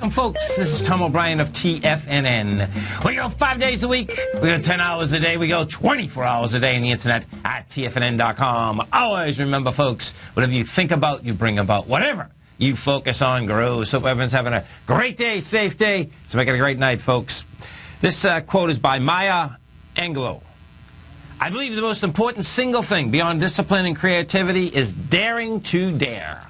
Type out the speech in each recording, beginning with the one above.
Welcome, folks. This is Tom O'Brien of TFNN. We go 5 days a week. We go 10 hours a day. We go 24 hours a day on the internet at TFNN.com. Always remember, folks, whatever you think about, you bring about. Whatever you focus on grows. Hope everyone's having a great day, safe day. So make it a great night, folks. This quote is by Maya Angelou. I believe the most important single thing beyond discipline and creativity is daring to dare.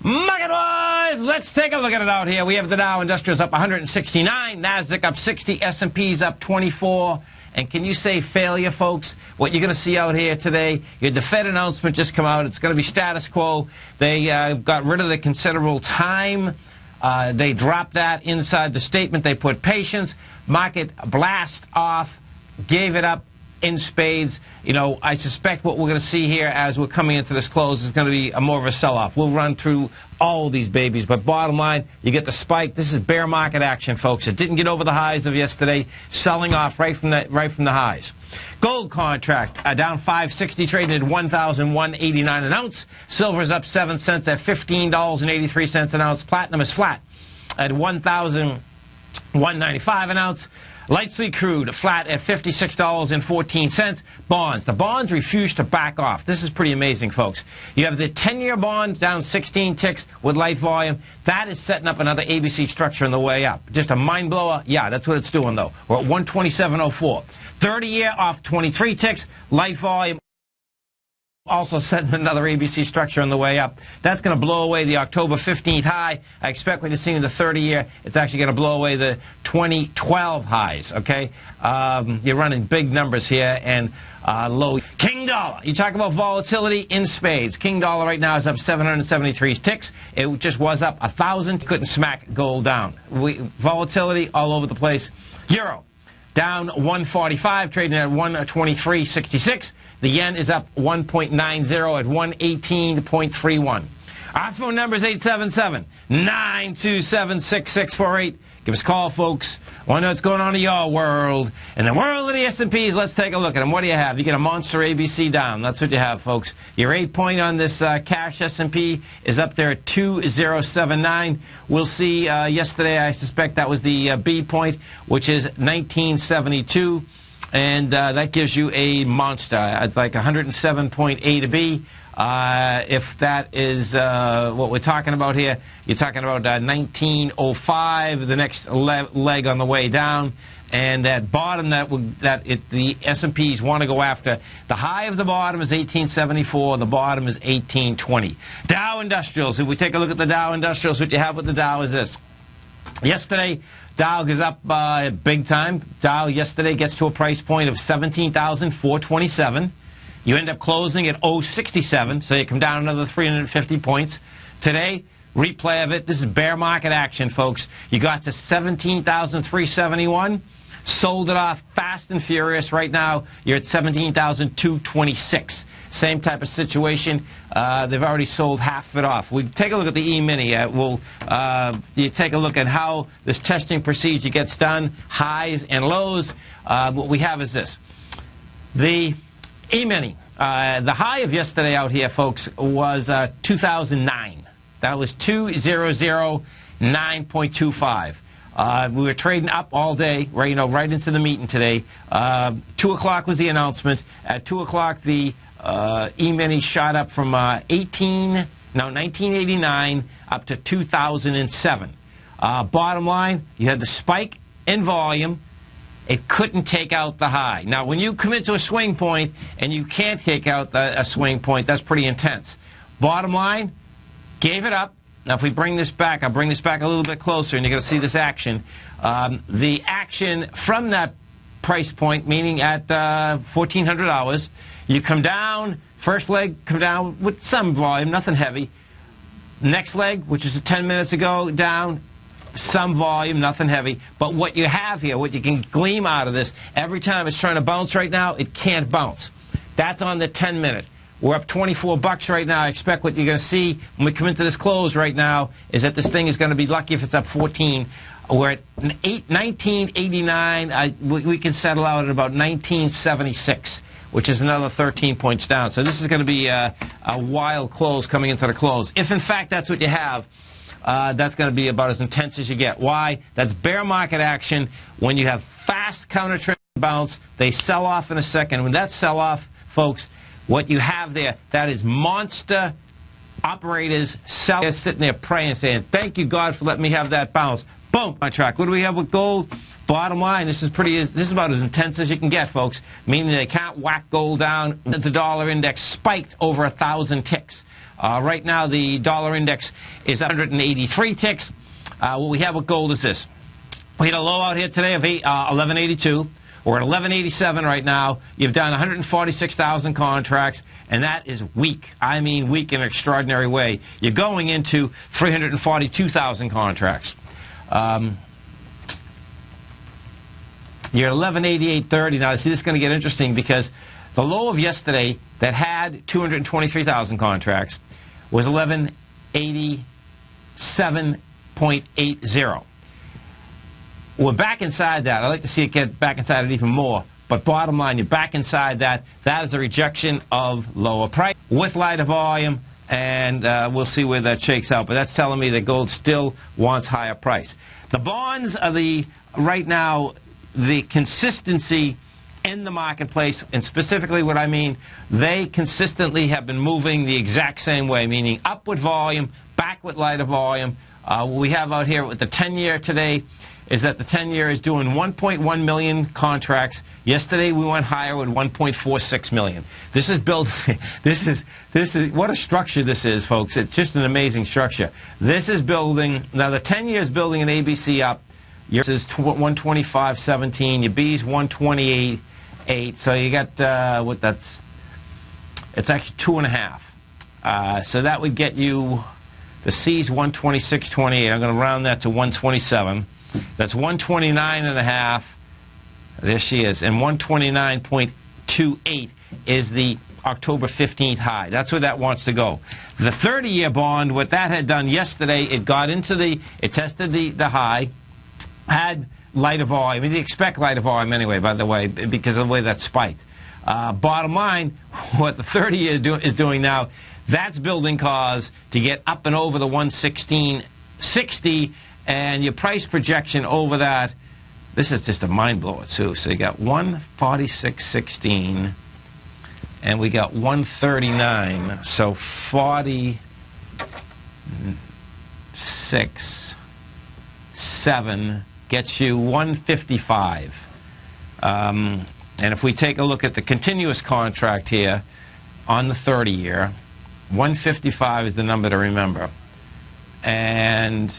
Market wise, let's take a look at it out here. We have the Dow Industrials up 169, Nasdaq up 60, S&P's up 24. And can you say failure, folks? What you're going to see out here today, the Fed announcement just come out. It's going to be status quo. They got rid of the considerable time. They dropped that inside the statement. They put patience. Market blast off, gave it up in spades. You know, I suspect what we're going to see here as we're coming into this close is going to be more of a sell-off. We'll run through all of these babies, but bottom line, you get the spike. This is bear market action, folks. It didn't get over the highs of yesterday, selling off right from the highs. Gold contract down 560, trading at $1,189 an ounce. Silver's up 7 cents at $15.83 an ounce. Platinum is flat at $1,195 an ounce. Light sweet crude flat at $56.14. Bonds. The bonds refuse to back off. This is pretty amazing, folks. You have the 10-year bond down 16 ticks with light volume. That is setting up another ABC structure on the way up. Just a mind blower? Yeah, that's what it's doing, though. We're at 127.04. 30-year off 23 ticks, light volume. Also setting another ABC structure on the way up. That's going to blow away the October 15th high. I expect when you see in the 30-year, it's actually going to blow away the 2012 highs, okay? You're running big numbers here and low. King dollar. You talk about volatility in spades. King dollar right now is up 773 ticks. It just was up 1,000. Couldn't smack gold down. Volatility all over the place. Euro. Down 145, trading at 123.66. The yen is up 1.90 at 118.31. Our phone number is 877-927-6648. Give us a call, folks. I want to know what's going on in your world. In the world of the S&Ps, let's take a look at them. What do you have? You get a monster ABC down. That's what you have, folks. Your 8-point on this cash S&P is up there at 2079. We'll see yesterday, I suspect that was the B point, which is 1972. And that gives you a monster at like 107.8 to B. If that is what we're talking about here, you're talking about 1905, the next leg on the way down, and that bottom the S&Ps want to go after. The high of the bottom is 1874. The bottom is 1820. Dow Industrials. If we take a look at the Dow Industrials, what you have with the Dow is this. Yesterday, Dow goes up big time. Dow yesterday gets to a price point of 17,427. You end up closing at 067, so you come down another 350 points. Today, replay of it. This is bear market action, folks. You got to 17,371, sold it off fast and furious. Right now, you're at 17,226. Same type of situation. They've already sold half of it off. We take a look at the E-mini. You take a look at how this testing procedure gets done, highs and lows. What we have is this. The E-mini, the high of yesterday out here, folks, was 2009. That was 2009.25. We were trading up all day, right, right into the meeting today. 2 o'clock was the announcement. At 2 o'clock, the E-mini shot up from 1989 up to 2007. Bottom line, you had the spike in volume. It couldn't take out the high. Now, when you come into a swing point and you can't take out a swing point, that's pretty intense. Bottom line, gave it up. Now, if we bring this back, I'll bring this back a little bit closer, and you're going to see this action. The action from that price point, meaning at $1,400, you come down, first leg, come down with some volume, nothing heavy. Next leg, which is 10 minutes ago, down, some volume, nothing heavy. But what you have here, what you can glean out of this, every time it's trying to bounce right now, it can't bounce. That's on the 10-minute. We're up 24 bucks right now. I expect what you're going to see when we come into this close right now is that this thing is going to be lucky if it's up 14. We're at 1989. We can settle out at about 1976, which is another 13 points down. So this is going to be a wild close coming into the close. If, in fact, that's what you have, that's going to be about as intense as you get. Why? That's bear market action. When you have fast counter-trend bounce, they sell off in a second. When that sell off, folks, what you have there, that is monster operators sitting there praying, saying, thank you, God, for letting me have that bounce. Boom, on track. What do we have with gold? Bottom line, this is about as intense as you can get, folks, meaning they can't whack gold down. The dollar index spiked over 1,000 ticks. Right now, the dollar index is 183 ticks. What we have with gold is this. We had a low out here today of 1182. We're at 1187 right now. You've done 146,000 contracts, and that is weak. I mean weak in an extraordinary way. You're going into 342,000 contracts. You're at 1188.30 now. See, this is going to get interesting because the low of yesterday that had 223,000 contracts was 1187.80. We're back inside that. I'd like to see it get back inside it even more. But bottom line, you're back inside that. That is a rejection of lower price with lighter volume, and we'll see where that shakes out. But that's telling me that gold still wants higher price. The bonds are right now, the consistency in the marketplace, and specifically what I mean, they consistently have been moving the exact same way, meaning upward volume, backward lighter volume. What we have out here with the 10-year today is that the 10-year is doing 1.1 million contracts. Yesterday we went higher with 1.46 million. This is built. This is what a structure this is, folks. It's just an amazing structure. This is building. Now the 10-year is building an ABC up. Yours is 125.17. Your B's 128.8. So you got what that's. It's actually 2.5. So that would get you. The C's 126.28. I'm going to round that to 127. That's 129.5. There she is. And 129.28 is the October 15th high. That's where that wants to go. The 30-year bond, what that had done yesterday, it got into it tested the high, had lighter volume. You'd expect lighter volume anyway, by the way, because of the way that spiked. Bottom line, what the 30-year is doing now, that's building cause to get up and over the 116.60, and your price projection over that, this is just a mind blower too. So you got 146.16, and we got 139. So 46.7 gets you 155. And if we take a look at the continuous contract here on the 30-year, 155 is the number to remember. And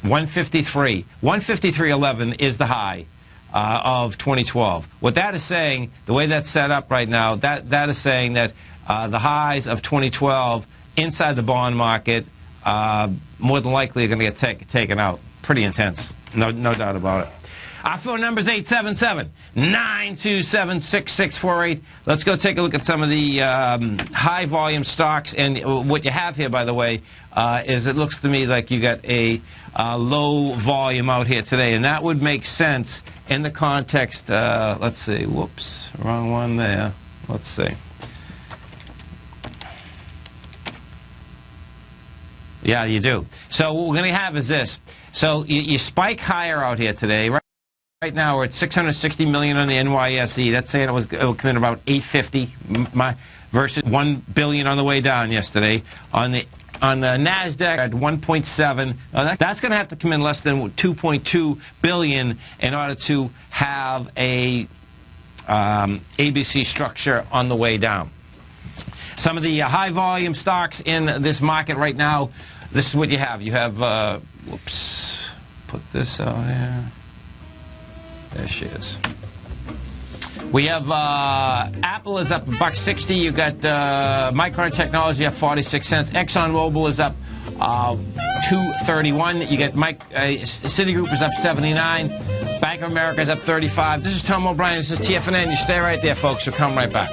153.11 is the high of 2012. What that is saying, the way that's set up right now, that is saying that the highs of 2012 inside the bond market more than likely are going to get taken out. Pretty intense, no doubt about it. Our phone number is 877-927-6648. Let's go take a look at some of the high volume stocks. And what you have here, by the way, is it looks to me like you got a low volume out here today. And that would make sense in the context, let's see, whoops, wrong one there. Let's see. Yeah, you do. So what we're going to have is this. So you spike higher out here today, right? Right now we're at 660 million on the NYSE. That's saying it will come in about 850 versus 1 billion on the way down yesterday. On the Nasdaq at 1.7. That's going to have to come in less than 2.2 billion in order to have a ABC structure on the way down. Some of the high volume stocks in this market right now. This is what you have. You have whoops. Put this out here. There she is. We have Apple is up $1.60. You got Micron Technology up 46 cents. ExxonMobil is up 2.31. You get Citigroup is up 79. Bank of America is up 35. This is Tom O'Brien. This is TFNN. You stay right there, folks. We'll come right back.